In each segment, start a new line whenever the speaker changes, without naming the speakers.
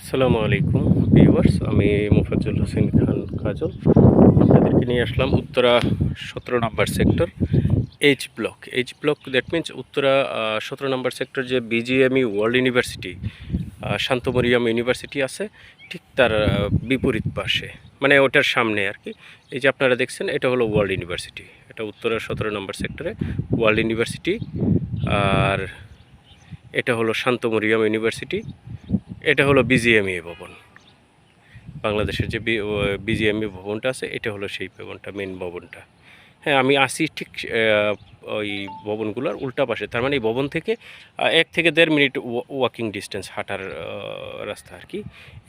আসসালামু আলাইকুম ভিউয়ার্স, আমি মোফাজ্জল হোসেন খান কাজল আপনাদেরকে নিয়ে আসলাম উত্তরা 17 নম্বর sector H block that means Uttara 17 নম্বর সেক্টর যে BGMEA world university Shanto Mariam university আছে ঠিক তার বিপরীত পাশে, মানে ওটার সামনে আর কি। এই যে আপনারা দেখছেন এটা হলো ওয়ার্ল্ড ইউনিভার্সিটি, এটা উত্তরা 17 নম্বর সেক্টরে ওয়ার্ল্ড ইউনিভার্সিটি। আর এটা হলো শান্ত মরিয়ম ইউনিভার্সিটি, এটা হলো বিজিএমইএ ভবন। বাংলাদেশের যে বিজিএমইএ ভবনটা আছে এটা হলো সেই ভবনটা, মেন ভবনটা। হ্যাঁ, আমি আসি ঠিক ওই ভবনগুলোর উল্টা পাশে, তার মানে এই ভবন থেকে 1 থেকে 1.5 মিনিট ওয়াকিং ডিস্টেন্স, হাঁটার রাস্তা আর কি।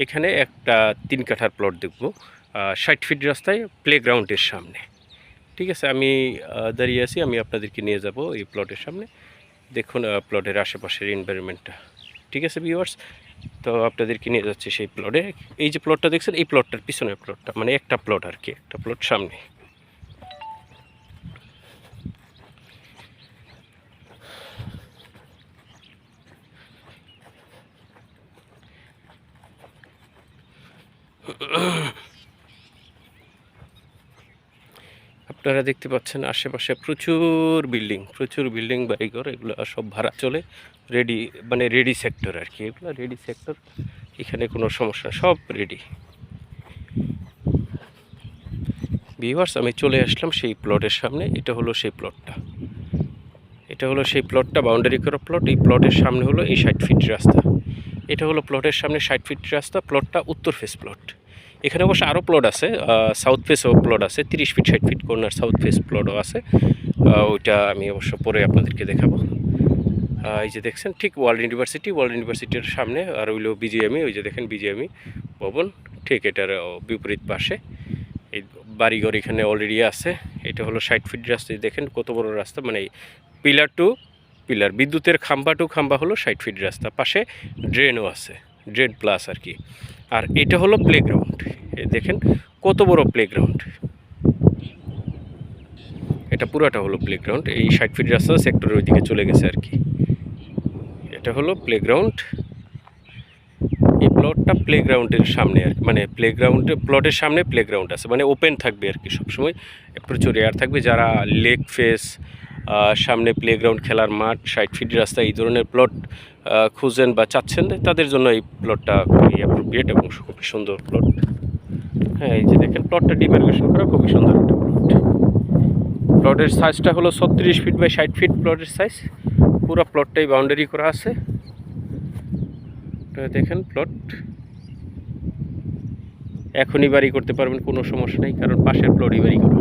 এখানে একটা 3 কাঠার প্লট দেখব 60 ফিট রাস্তায় প্লেগ্রাউন্ডের সামনে। ঠিক আছে, আমি দাঁড়িয়ে আছি, আমি আপনাদেরকে নিয়ে যাব এই প্লটের সামনে। দেখুন প্লটের আশেপাশের এনভায়রনমেন্টটা। ঠিক আছে ভিউয়ার্স, তো আপনাদেরকে নিয়ে যাচ্ছি সেই প্লটে। এই যে প্লটটা দেখছেন, এই প্লটটার পিছনের প্লটটা, মানে একটা প্লট আর কি, একটা প্লট সামনে। আপনারা দেখতে পাচ্ছেন আশেপাশে প্রচুর বিল্ডিং বাড়িঘর, এগুলো সব ভাড়া চলে। রেডি সেক্টর আর কি, এগুলো রেডি সেক্টর, এখানে কোনো সমস্যা, সব রেডি। ভিউয়ার্স, আমি চলে আসলাম সেই প্লটের সামনে। এটা হলো সেই প্লটটা, বাউন্ডারি করা প্লট। এই প্লটের সামনে হলো এই 60 ফিট রাস্তা। এটা হলো প্লটের সামনে 60 ফিট রাস্তা। প্লটটা উত্তর ফেস প্লট। এখানে অবশ্য আরও প্লট আছে, সাউথ ফেসও প্লট আছে, 30 feet 60 feet corner south face প্লটও আছে। ওইটা আমি অবশ্য পরে আপনাদেরকে দেখাবো। এই যে দেখছেন ঠিক ওয়ার্ল্ড ইউনিভার্সিটির সামনে, আর ওইলো বিজিএমই, ওই যে দেখেন বিজিএমই ভবন ঠিক এটার বিপরীত পাশে। এই বাড়িঘর এখানে অলরেডি আছে। এটা হলো 60 ফিট রাস্তা, দেখেন কত বড় রাস্তা, মানে পিলার টু পিলার, বিদ্যুতের খাম্বা টু খাম্বা হলো 60 ফিট রাস্তা। পাশে ড্রেনও আছে, ড্রেন প্লাস আর কি। আর এটা হলো প্লেগ্রাউন্ড, দেখেন কত বড় প্লেগ্রাউন্ড। এটা পুরোটা হলো প্লেগ্রাউন্ড। এই 60 ফিট রাস্তা সেক্টরের ওইদিকে চলে গেছে আর কি। এটা হলো প্লেগ্রাউন্ড। এই প্লটটা প্লেগ্রাউন্ডের সামনে আর কি, মানে প্লটের সামনে প্লেগ্রাউন্ড আছে, মানে ওপেন থাকবে আর কি সবসময়, প্রচুর এয়ার থাকবে। যারা লেক ফেস, সামনে প্লেগ্রাউন্ড, খেলার মাঠ, 60 ফিট রাস্তা, এই ধরনের প্লট খুঁজেন বা চাচ্ছেন, তাদের জন্য এই প্লটটা খুবই অ্যাপ্রোপ্রিয়েট এবং খুবই সুন্দর প্লট। হ্যাঁ, এই যে দেখেন প্লটটা ডিমার্কেশন করা, খুবই সুন্দর একটা প্লট। প্লটের সাইজটা হলো 36 ফিট বাই 60 ফিট প্লটের সাইজ। পুরো প্লটটাই বাউন্ডারি করা আছে। দেখেন প্লট এখনই বাড়ি করতে পারবেন, কোনো সমস্যা নেই, কারণ পাশের প্লটই বাড়ি করা,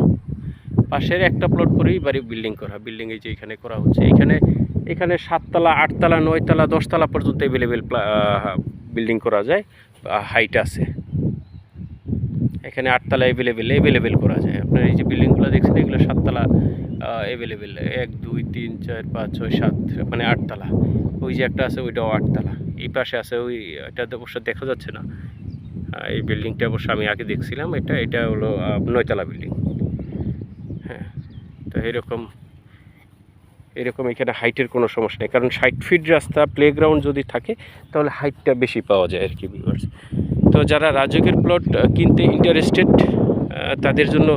পাশের একটা প্লট করেই বাড়ি বিল্ডিং করা। বিল্ডিং এই যে এখানে করা হচ্ছে, এখানে 7 তলা 8 তলা 9 তলা 10 তলা পর্যন্ত অ্যাভেলেবেল বিল্ডিং করা যায়, হাইট আছে। এখানে 8 তলা অ্যাভেলেবেল করা যায়। আপনার এই যে বিল্ডিংগুলো দেখছেন, এগুলো 7 তলা অ্যাভেলেবেল, 1 2 3 4 5 6 7, মানে 8 তলা। ওই যে একটা আছে, ওইটাও 8 তলা। এই পাশে আছে, এটা অবশ্য দেখা যাচ্ছে না। এই বিল্ডিংটা অবশ্য আমি আগে দেখছিলাম, এটা হলো 9 তলা বিল্ডিং। হ্যাঁ, তো এরকম এখানে হাইটের কোনো সমস্যা নেই, কারণ 60 ফিট রাস্তা, প্লেগ্রাউন্ড যদি থাকে তাহলে হাইটটা বেশি পাওয়া যায় আর কি ভিউয়ার্স। তো যারা রাজুকের প্লট কিনতে ইন্টারেস্টেড, তাদের জন্য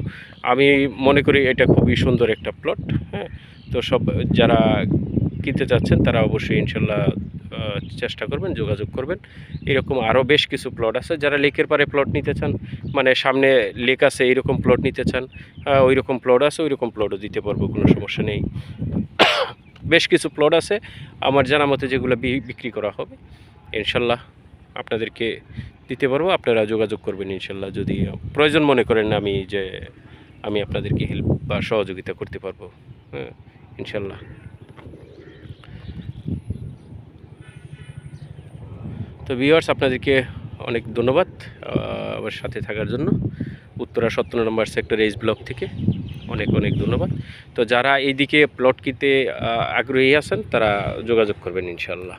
আমি মনে করি এটা খুবই সুন্দর একটা প্লট। হ্যাঁ, তো যারা কিনতে চাচ্ছেন তারা অবশ্যই ইনশাল্লাহ চেষ্টা করবেন, যোগাযোগ করবেন। এরকম আরও বেশ কিছু প্লট আছে। যারা লেকের পারে প্লট নিতে চান, মানে সামনে লেক আছে, এইরকম প্লট নিতে চান, ওই রকম প্লট আছে, ওই রকম প্লটও দিতে পারবো, কোনো সমস্যা নেই। বেশ কিছু প্লট আছে আমার জানা মতে, যেগুলো বিক্রি করা হবে, ইনশাল্লাহ আপনাদেরকে দিতে পারবো। আপনারা যোগাযোগ করবেন ইনশাল্লাহ, যদি প্রয়োজন মনে করেন আমি আপনাদেরকে হেল্প বা সহযোগিতা করতে পারবো। হ্যাঁ, ইনশাল্লাহ। তো ভিউয়ার্স, আপনাদেরকে অনেক ধন্যবাদ আমার সাথে থাকার জন্য। উত্তরা 17 নম্বর সেক্টর এইচ ব্লক থেকে অনেক ধন্যবাদ। তো যারা এইদিকে প্লট কিনতে আগ্রহী আছেন তারা যোগাযোগ করবেন ইনশাল্লাহ।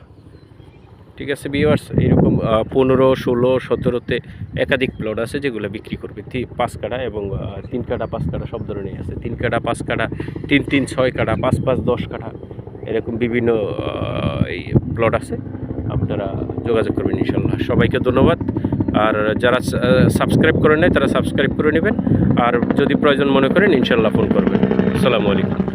ঠিক আছে ভিউয়ার্স, এরকম 15, 16, 17তে একাধিক প্লট আছে যেগুলো বিক্রি করবে। 5 কাঠা এবং 3 কাঠা 5 কাঠা সব ধরনের আছে। 3 কাঠা 5 কাঠা, 3 3 6 কাঠা, 5 5 10 কাঠা, এরকম বিভিন্ন এই প্লট আছে। আপনারা যোগাযোগ করবেন ইনশাল্লাহ। সবাইকে ধন্যবাদ। আর যারা সাবস্ক্রাইব করেন নাই তারা সাবস্ক্রাইব করে নেবেন, আর যদি প্রয়োজন মনে করেন ইনশাল্লাহ ফোন করবেন। আসসালামু আলাইকুম।